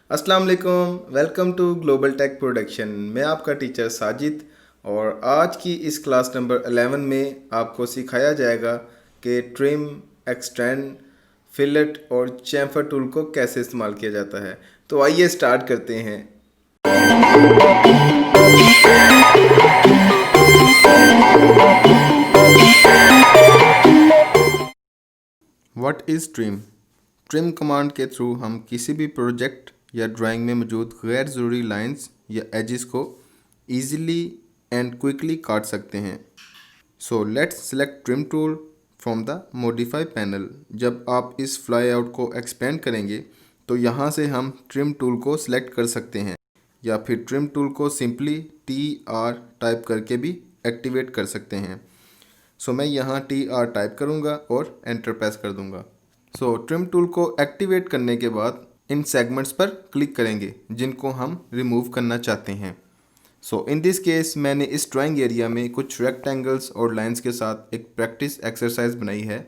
अस्सलाम वालेकुम, welcome to global tech production. मैं आपका टीचर साजिद और आज की इस क्लास नंबर 11 में आपको सिखाया जाएगा कि ट्रिम, एक्सटेंड, फिलेट और चैम्फर टूल को कैसे इस्तेमाल किया जाता है। तो आइए स्टार्ट करते हैं। What is trim? Trim command के थ्रू हम किसी भी प्रोजेक्ट या ड्राइंग में मौजूद गैर ज़रूरी लाइंस या एजेस को ईज़िली एंड क्विकली काट सकते हैं। So let's select trim tool from the modify panel. जब आप इस फ्लाई आउट को एक्सपेंड करेंगे तो यहाँ से हम ट्रिम टूल को सिलेक्ट कर सकते हैं या फिर ट्रिम टूल को सिंपली TR टाइप करके भी एक्टिवेट कर सकते हैं। सो मैं यहाँ TR टाइप करूँगा और एंटर प्रेस कर दूँगा। सो ट्रिम टूल को एक्टिवेट करने के बाद इन सेगमेंट्स पर क्लिक करेंगे जिनको हम रिमूव करना चाहते हैं। सो इन दिस केस मैंने इस ड्राइंग एरिया में कुछ रेक्टेंगल्स और लाइंस के साथ एक प्रैक्टिस एक्सरसाइज बनाई है।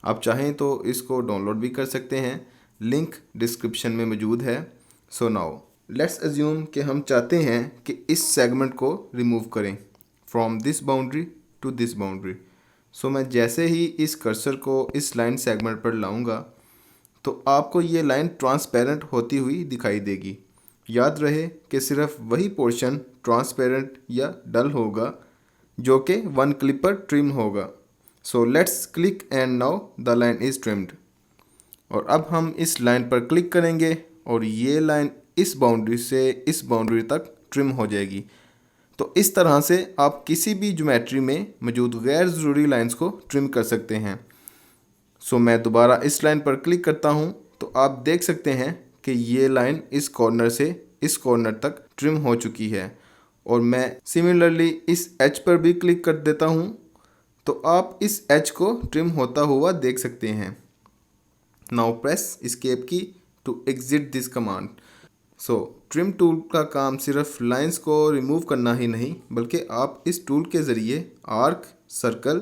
आप चाहें तो इसको डाउनलोड भी कर सकते हैं, लिंक डिस्क्रिप्शन में मौजूद है। सो नाउ लेट्स अज्यूम कि हम चाहते हैं कि इस सेगमेंट को रिमूव करें from this boundary to this boundary. So मैं जैसे ही इस कर्सर को इस लाइन सेगमेंट पर लाऊंगा तो आपको ये लाइन ट्रांसपेरेंट होती हुई दिखाई देगी। याद रहे कि सिर्फ वही पोर्शन ट्रांसपेरेंट या डल होगा जो कि वन क्लिक पर ट्रिम होगा। So let's click and now the line is trimmed. और अब हम इस लाइन पर क्लिक करेंगे और ये लाइन इस बाउंड्री से इस बाउंड्री तक ट्रिम हो जाएगी। तो इस तरह से आप किसी भी ज्योमेट्री में मौजूद गैर ज़रूरी लाइंस को ट्रिम कर सकते हैं। सो मैं दोबारा इस लाइन पर क्लिक करता हूँ तो आप देख सकते हैं कि ये लाइन इस कॉर्नर से इस कॉर्नर तक ट्रिम हो चुकी है। और मैं सिमिलरली इस एज पर भी क्लिक कर देता हूँ तो आप इस एज को ट्रिम होता हुआ देख सकते हैं। Now press escape key to exit this command. So trim tool का काम सिर्फ लाइंस को रिमूव करना ही नहीं बल्कि आप इस टूल के ज़रिए आर्क, सर्कल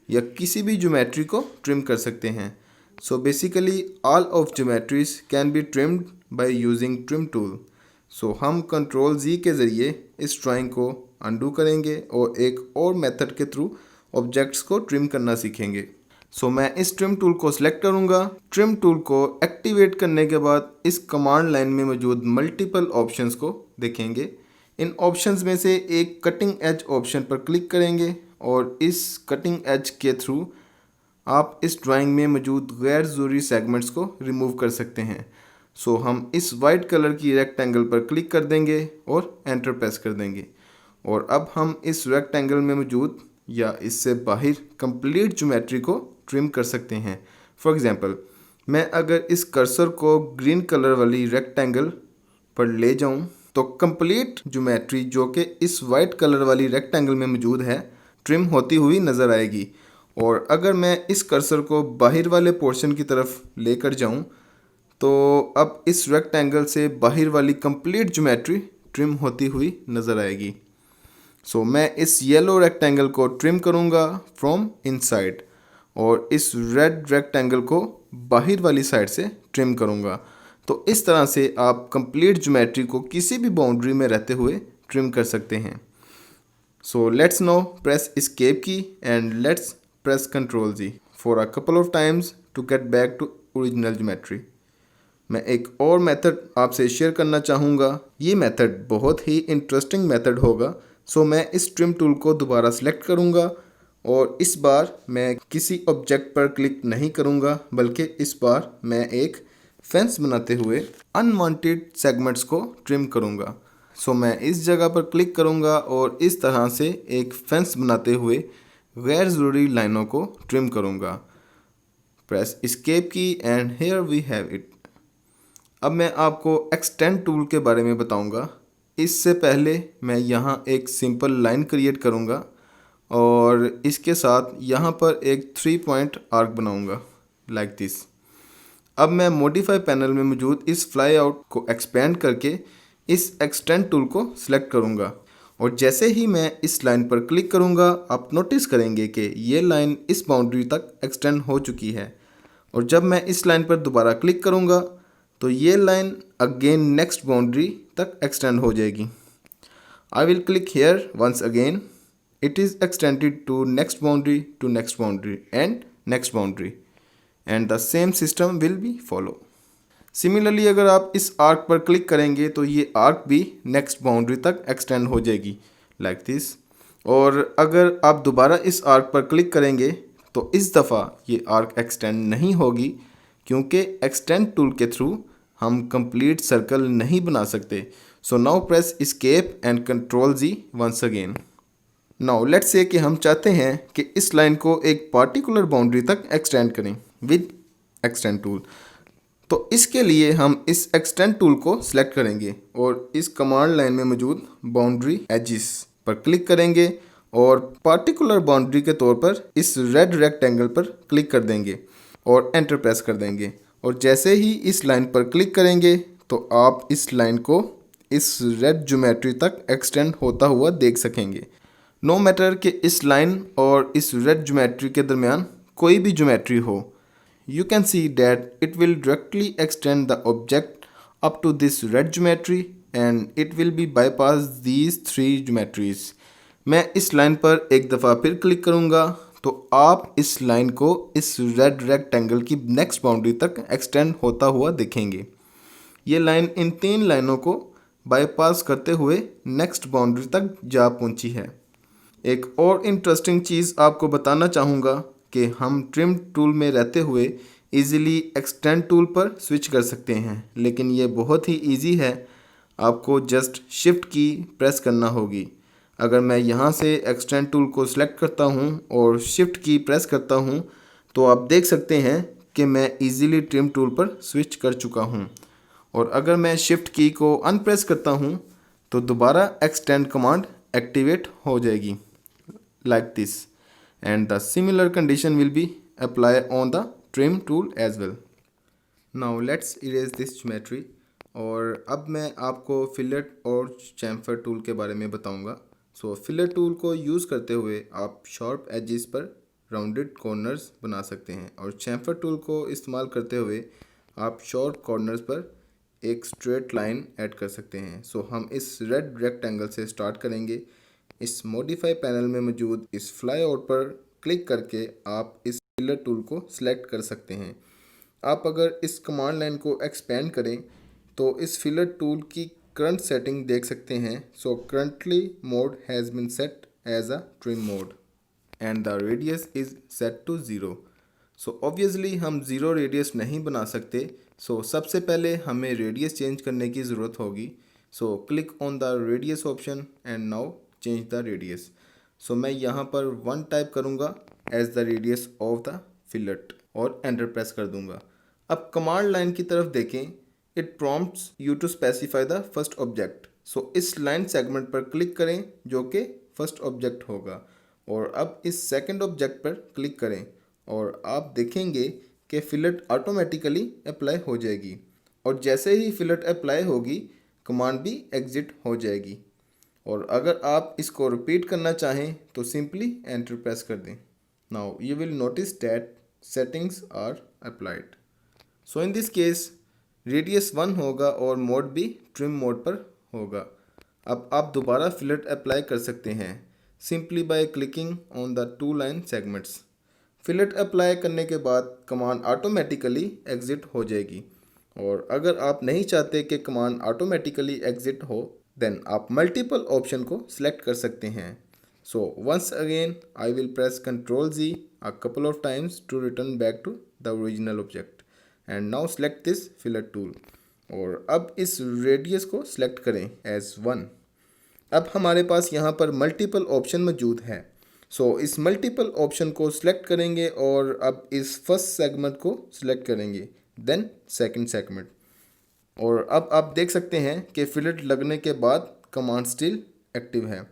या किसी भी ज्योमेट्री को ट्रिम कर सकते हैं। So basically all of geometries can be trimmed by using trim tool. So हम कंट्रोल Z के ज़रिए इस ड्राइंग को अनडू करेंगे और एक और मेथड के थ्रू ऑब्जेक्ट्स को ट्रिम करना सीखेंगे। सो मैं इस ट्रिम टूल को सिलेक्ट करूंगा। ट्रिम टूल को एक्टिवेट करने के बाद इस कमांड लाइन में मौजूद मल्टीपल ऑप्शंस को देखेंगे। इन ऑप्शंस में से एक कटिंग एज ऑप्शन पर क्लिक करेंगे और इस कटिंग एज के थ्रू आप इस ड्राइंग में मौजूद गैर ज़रूरी सेगमेंट्स को रिमूव कर सकते हैं। सो हम इस वाइट कलर की रेक्टेंगल पर क्लिक कर देंगे और एंटर प्रेस कर देंगे। और अब हम इस रेक्टेंगल में मौजूद या इससे बाहर कंप्लीट ज्योमेट्री को ट्रिम कर सकते हैं। फॉर एग्जांपल मैं अगर इस कर्सर को ग्रीन कलर वाली रेक्टेंगल पर ले जाऊं तो कंप्लीट ज्योमेट्री जो कि इस वाइट कलर वाली रेक्टेंगल में मौजूद है ट्रिम होती हुई नज़र आएगी। और अगर मैं इस कर्सर को बाहर वाले पोर्शन की तरफ लेकर जाऊं तो अब इस रेक्टेंगल से बाहर वाली कंप्लीट ज्योमेट्री ट्रिम होती हुई नज़र आएगी। सो मैं इस येलो रेक्टेंगल को ट्रिम करूंगा फ्रॉम इनसाइड और इस रेड रेक्टेंगल को बाहर वाली साइड से ट्रिम करूंगा। तो इस तरह से आप कंप्लीट ज्योमेट्री को किसी भी बाउंड्री में रहते हुए ट्रिम कर सकते हैं। So let's now press escape key and let's press control Z for a couple of times to get back to original geometry. मैं एक और मेथड आपसे शेयर करना चाहूँगा। ये मेथड बहुत ही इंटरेस्टिंग मेथड होगा। सो मैं इस ट्रिम टूल को दोबारा सिलेक्ट करूँगा और इस बार मैं किसी ऑब्जेक्ट पर क्लिक नहीं करूँगा बल्कि इस बार मैं एक फेंस बनाते हुए अनवांटेड सेगमेंट्स को ट्रिम करूँगा। सो मैं इस जगह पर क्लिक करूँगा और इस तरह से एक फेंस बनाते हुए गैर ज़रूरी लाइनों को ट्रिम करूँगा। Press escape key and here we have it. अब मैं आपको एक्सटेंड टूल के बारे में बताऊंगा। इससे पहले मैं यहाँ एक सिंपल लाइन क्रिएट करूँगा और इसके साथ यहाँ पर एक 3 पॉइंट आर्क बनाऊँगा लाइक दिस। अब मैं मॉडिफाई पैनल में मौजूद इस फ्लाई आउट को एक्सपेंड करके इस एक्सटेंड टूल को सिलेक्ट करूँगा और जैसे ही मैं इस लाइन पर क्लिक करूँगा आप नोटिस करेंगे कि ये लाइन इस बाउंड्री तक एक्सटेंड हो चुकी है। और जब मैं इस लाइन पर दोबारा क्लिक करूँगा तो ये लाइन अगेन नेक्स्ट बाउंड्री तक एक्सटेंड हो जाएगी। I will click here once again, it is extended to next boundary and next boundary and the same system will be follow. Similarly अगर आप इस आर्क पर क्लिक करेंगे तो ये आर्क भी नेक्स्ट बाउंड्री तक एक्सटेंड हो जाएगी लाइक दिस। और अगर आप दोबारा इस आर्क पर क्लिक करेंगे तो इस दफ़ा ये आर्क एक्सटेंड नहीं होगी, क्योंकि एक्सटेंड टूल के थ्रू हम कंप्लीट सर्कल नहीं बना सकते। So now press escape and control G once again. Now let's say कि हम चाहते हैं कि इस लाइन को एक पार्टिकुलर बाउंड्री तक एक्सटेंड करें विद एक्सटेंड टूल। तो इसके लिए हम इस एक्सटेंड टूल को सिलेक्ट करेंगे और इस कमांड लाइन में मौजूद बाउंड्री एजिस पर क्लिक करेंगे और पार्टिकुलर बाउंड्री के तौर पर इस रेड रेक्टेंगल पर क्लिक कर देंगे और एंटर प्रेस कर देंगे। और जैसे ही इस लाइन पर क्लिक करेंगे तो आप इस लाइन को इस रेड ज्योमेट्री तक एक्सटेंड होता हुआ देख सकेंगे। नो मैटर कि इस लाइन और इस रेड ज्योमेट्री के दरमियान कोई भी ज्योमेट्री हो, you can see that it will directly extend the object up to this red geometry and it will be bypass these three geometries। मैं इस लाइन पर एक दफ़ा फिर क्लिक करूँगा तो आप इस लाइन को इस रेड रेक्टेंगल की नेक्स्ट बाउंड्री तक एक्सटेंड होता हुआ देखेंगे। ये लाइन इन तीन लाइनों को बाईपास करते हुए नेक्स्ट बाउंड्री तक जा पहुंची है। एक और इंटरेस्टिंग चीज़ आपको बताना चाहूँगा कि हम ट्रिम टूल में रहते हुए इजीली एक्सटेंड टूल पर स्विच कर सकते हैं, लेकिन ये बहुत ही इजी है। आपको जस्ट शिफ्ट की प्रेस करना होगी। अगर मैं यहाँ से एक्सटेंड टूल को सिलेक्ट करता हूँ और शिफ्ट की प्रेस करता हूँ तो आप देख सकते हैं कि मैं इजीली ट्रिम टूल पर स्विच कर चुका हूँ। और अगर मैं शिफ्ट की को अनप्रेस करता हूँ तो दोबारा एक्सटेंड कमांड एक्टिवेट हो जाएगी like this and the similar condition will be applied on the trim tool as well। now let's erase this geometry और अब मैं आपको फिलेट और चैम्फर टूल के बारे में बताऊंगा। सो फिलेट टूल को यूज़ करते हुए आप शार्प एजेस पर राउंडेड कॉर्नर्स बना सकते हैं और चैम्फर टूल को इस्तेमाल करते हुए आप शॉर्ट कॉर्नर्स पर एक स्ट्रेट लाइन ऐड कर सकते हैं। सो हम इस रेड रेक्टेंगल से स्टार्ट करेंगे। इस मॉडिफाई पैनल में मौजूद इस फ्लाई आउट पर क्लिक करके आप इस फिलर टूल को सिलेक्ट कर सकते हैं। आप अगर इस कमांड लाइन को एक्सपेंड करें तो इस फिलर टूल की करंट सेटिंग देख सकते हैं। So currently mode has been set as a trim mode and the radius is set to 0। So obviously हम 0 रेडियस नहीं बना सकते। सो सबसे पहले हमें रेडियस चेंज करने की ज़रूरत होगी। So click on the radius option and now change the radius. So मैं यहाँ पर 1 टाइप करूँगा as the radius of the fillet और एंटर प्रेस कर दूँगा। अब कमांड लाइन की तरफ देखें, it prompts you to specify the first object. So इस लाइन सेगमेंट पर क्लिक करें जो कि फर्स्ट ऑब्जेक्ट होगा और अब इस सेकंड ऑब्जेक्ट पर क्लिक करें और आप देखेंगे कि फिलेट ऑटोमेटिकली अप्लाई हो जाएगी और जैसे ही फिलेट अप्लाई होगी कमांड भी एग्जिट हो जाएगी। और अगर आप इसको रिपीट करना चाहें तो सिंपली एंटर प्रेस कर दें। Now you will notice that settings are applied. So in this case radius 1 होगा और मोड भी ट्रिम मोड पर होगा। अब आप दोबारा फिलेट अप्लाई कर सकते हैं simply by clicking on the 2 line segments. Fillet apply करने के बाद कमांड ऑटोमेटिकली एग्जिट हो जाएगी और अगर आप नहीं चाहते कि कमांड ऑटोमेटिकली एग्जिट हो देन आप मल्टीपल ऑप्शन को सिलेक्ट कर सकते हैं। So once again I will press control G a couple of times to return back to the original object and now select this fillet tool और अब इस radius को सिलेक्ट करें एज 1। अब हमारे पास यहाँ पर मल्टीपल ऑप्शन मौजूद है। सो इस मल्टीपल ऑप्शन को सिलेक्ट करेंगे और अब इस फर्स्ट सेगमेंट को सिलेक्ट करेंगे देन सेकंड सेगमेंट और अब आप देख सकते हैं कि फिलेट लगने के बाद कमांड स्टिल एक्टिव है।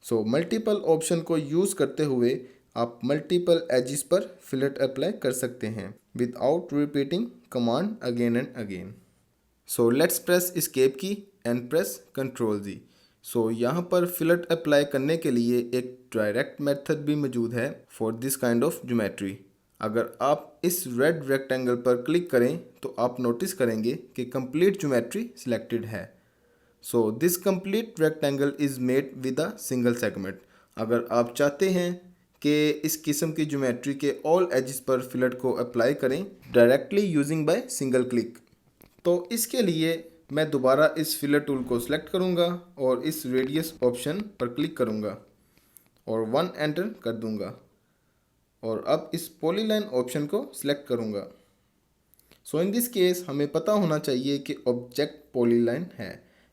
सो मल्टीपल ऑप्शन को यूज़ करते हुए आप मल्टीपल एजेस पर फिलेट अप्लाई कर सकते हैं without repeating command again and again. So let's press escape key and press control जी। सो यहाँ पर फिलेट अप्लाई करने के लिए एक डायरेक्ट मेथड भी मौजूद है for this kind of geometry. अगर आप इस रेड रेक्टेंगल पर क्लिक करें तो आप नोटिस करेंगे कि कंप्लीट ज्योमेट्री सिलेक्टेड है। So this complete rectangle is made with a single segment. अगर आप चाहते हैं कि इस किस्म की ज्योमेट्री के ऑल एजेस पर फिलेट को अप्लाई करें directly using by single click, तो इसके लिए मैं दोबारा इस फिलर टूल को सिलेक्ट करूंगा और इस रेडियस ऑप्शन पर क्लिक करूंगा और 1 एंटर कर दूंगा और अब इस पॉलीलाइन ऑप्शन को सिलेक्ट करूंगा। सो इन दिस केस हमें पता होना चाहिए कि ऑब्जेक्ट पॉलीलाइन है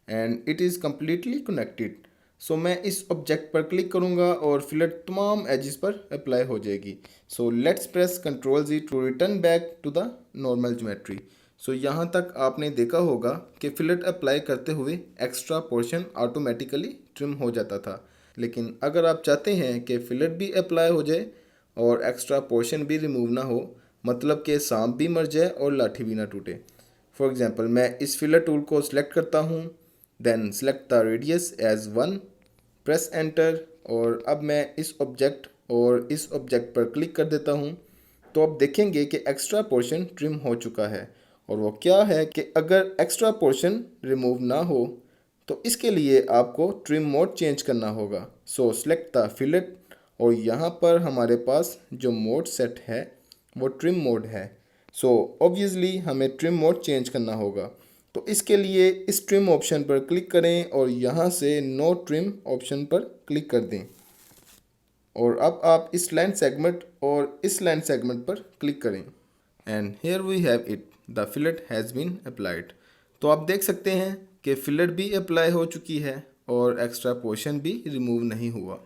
and it is completely connected. So मैं इस ऑब्जेक्ट पर क्लिक करूंगा और फिलेट तमाम एजेस पर अप्लाई हो जाएगी। So let's press control G to return back to the normal geometry. So यहाँ तक आपने देखा होगा कि फिलेट अप्लाई करते हुए एक्स्ट्रा पोर्शन ऑटोमेटिकली ट्रिम हो जाता था, लेकिन अगर आप चाहते हैं कि फिलेट भी अप्लाई हो जाए और एक्स्ट्रा पोर्शन भी रिमूव ना हो, मतलब कि सांप भी मर जाए और लाठी भी ना टूटे। फॉर एग्जांपल मैं इस फिलर टूल को सिलेक्ट करता हूँ, then select the radius as 1, press enter और अब मैं इस ऑब्जेक्ट और इस ऑब्जेक्ट पर क्लिक कर देता हूँ। तो आप देखेंगे कि एक्स्ट्रा पोर्शन ट्रिम हो चुका है और वो क्या है कि अगर एक्स्ट्रा पोर्शन रिमूव ना हो तो इसके लिए आपको ट्रिम मोड चेंज करना होगा। सो सेलेक्ट द फिलेट और यहाँ पर हमारे पास जो मोड सेट है वो ट्रिम मोड है। सो ऑब्वियसली हमें ट्रिम मोड चेंज करना होगा, तो इसके लिए इस ट्रिम ऑप्शन पर क्लिक करें और यहाँ से नो ट्रिम ऑप्शन पर क्लिक कर दें और अब आप इस लाइन सेगमेंट और इस लाइन सेगमेंट पर क्लिक करें and here we have it, the fillet has been applied. तो आप देख सकते हैं कि फिलेट भी अप्लाई हो चुकी है और एक्स्ट्रा पोर्शन भी रिमूव नहीं हुआ।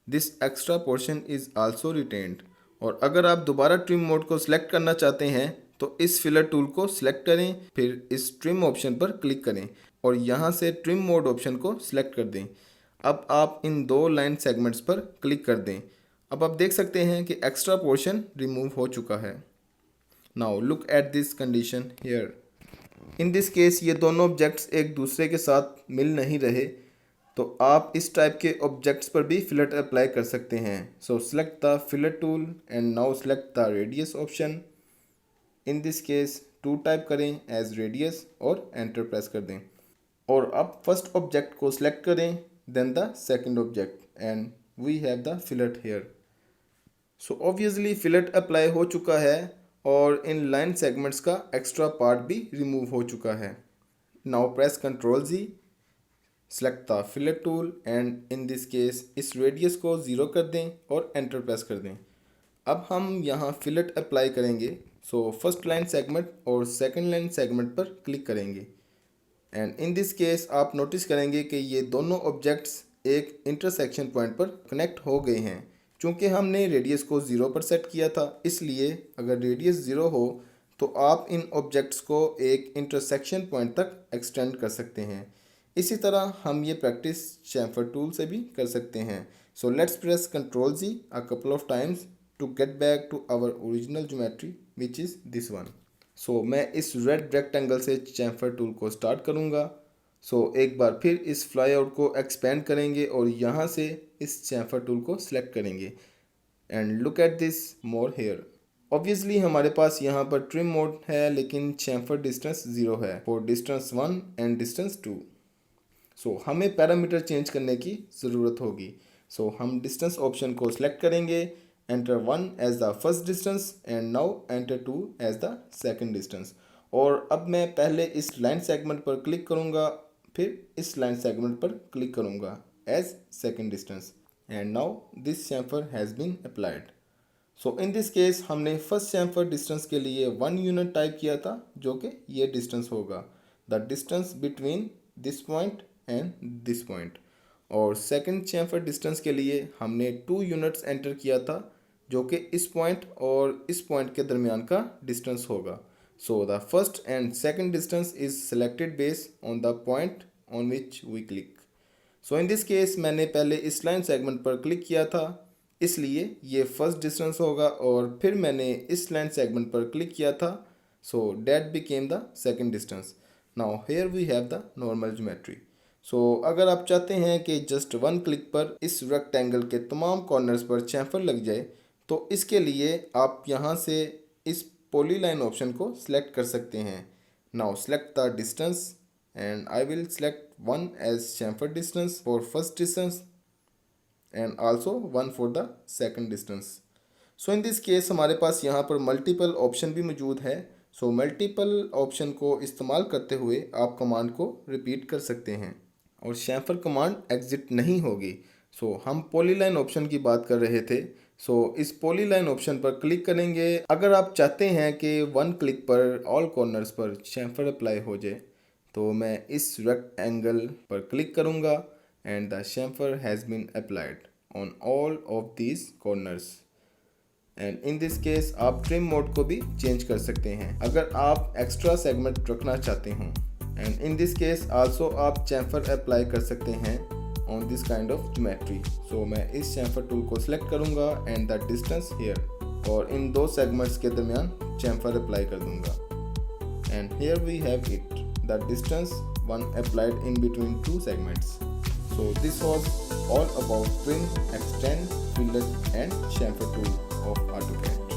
This extra portion is also retained. और अगर आप दोबारा ट्रिम मोड को सिलेक्ट करना चाहते हैं तो इस फिलर टूल को सिलेक्ट करें, फिर इस ट्रिम ऑप्शन पर क्लिक करें और यहाँ से ट्रिम मोड ऑप्शन को सिलेक्ट कर दें। अब आप इन दो लाइन सेगमेंट्स पर क्लिक कर दें। अब आप देख सकते हैं कि एक्स्ट्रा पोर्शन रिमूव हो चुका है। Now look at this condition here. In this case ये दोनों ऑब्जेक्ट्स एक दूसरे के साथ मिल नहीं रहे, तो आप इस टाइप के ऑब्जेक्ट्स पर भी फिलेट अप्लाई कर सकते हैं। So select the fillet tool and now select the radius option. In this case 2 type करें एज रेडियस और एंटर प्रेस कर दें और अब फर्स्ट ऑब्जेक्ट को सिलेक्ट करें, then the second object and we have the fillet here. So obviously fillet apply हो चुका है और इन लाइन सेगमेंट्स का एक्स्ट्रा पार्ट भी रिमूव हो चुका है। Now press control G, select the fillet tool and in this case इस रेडियस को 0 कर दें और एंटर प्रेस कर दें। अब हम यहाँ फिलेट अप्लाई करेंगे। सो फर्स्ट लाइन सेगमेंट और सेकंड लाइन सेगमेंट पर क्लिक करेंगे एंड इन दिस केस आप नोटिस करेंगे कि ये दोनों ऑब्जेक्ट्स एक इंटरसेक्शन पॉइंट पर कनेक्ट हो गए हैं। चूँकि हमने रेडियस को 0 पर सेट किया था, इसलिए अगर रेडियस 0 हो तो आप इन ऑब्जेक्ट्स को एक इंटरसेक्शन पॉइंट तक एक्सटेंड कर सकते हैं। इसी तरह हम ये प्रैक्टिस चैम्फर टूल से भी कर सकते हैं। So let's press control G a couple of times to get back to our original geometry which is this one. So मैं इस रेड रेक्टेंगल से चैम्फर टूल को स्टार्ट करूँगा। सो एक बार फिर इस फ्लाई आउट को एक्सपेंड करेंगे और यहाँ से इस चैम्फर टूल को सिलेक्ट करेंगे and look at this more here. Obviously हमारे पास यहाँ पर ट्रिम मोड है, लेकिन चैम्फर डिस्टेंस 0 है for distance 1 and distance 2। So हमें पैरामीटर चेंज करने की ज़रूरत होगी। सो हम डिस्टेंस ऑप्शन को सिलेक्ट करेंगे, enter 1 as the first distance and now enter 2 as the second distance. और अब मैं पहले इस लाइन सेगमेंट पर क्लिक करूँगा, फिर इस लाइन सेगमेंट पर क्लिक करूँगा as second distance and now this chamfer has been applied. So in this case हमने फर्स्ट चैम्फर डिस्टेंस के लिए 1 यूनिट टाइप किया था, जो कि ये डिस्टेंस होगा, the distance between this point and this point. और सेकंड चैम्फर डिस्टेंस के लिए हमने 2 यूनिट्स एंटर किया था, जो कि इस पॉइंट और इस पॉइंट के दरमियान का डिस्टेंस होगा। So the first and second distance is selected based on the point on which we click. So in this case मैंने पहले इस लाइन सेगमेंट पर क्लिक किया था, इसलिए ये फर्स्ट डिस्टेंस होगा और फिर मैंने इस लाइन सेगमेंट पर क्लिक किया था, so that became the second distance. Now here we have the normal geometry. So अगर आप चाहते हैं कि जस्ट 1 क्लिक पर इस रेक्टेंगल के तमाम कॉर्नर्स पर चैम्फर लग जाए, तो इसके लिए आप यहाँ से इस पॉलीलाइन ऑप्शन को सिलेक्ट कर सकते हैं। Now select the distance and I will select one as chamfer distance for first distance and also one for the second distance. So in this case हमारे पास यहाँ पर मल्टीपल ऑप्शन भी मौजूद है। सो मल्टीपल ऑप्शन को इस्तेमाल करते हुए आप कमांड को रिपीट कर सकते हैं और chamfer कमांड एग्जिट नहीं होगी। सो हम पॉलीलाइन ऑप्शन की बात कर रहे थे। सो इस पॉलीलाइन ऑप्शन पर क्लिक करेंगे। अगर आप चाहते हैं कि वन क्लिक पर ऑल कॉर्नर्स पर chamfer अप्लाई हो जाए तो मैं इस रेक्टेंगल पर क्लिक करूंगा and the chamfer has been applied on all of these corners. And in this case आप ट्रिम मोड को भी चेंज कर सकते हैं अगर आप एक्स्ट्रा सेगमेंट रखना चाहते हों। And in this case also आप chamfer अप्लाई कर सकते हैं on this kind of geometry. So मैं इस chamfer टूल को सिलेक्ट करूंगा एंड द डिस्टेंस हियर और इन दो सेगमेंट्स के दरमियान chamfer अप्लाई कर दूंगा। And here we have it, the distance one applied in between two segments. So this was all about trim, extend, fillet and chamfer tool of AutoCAD.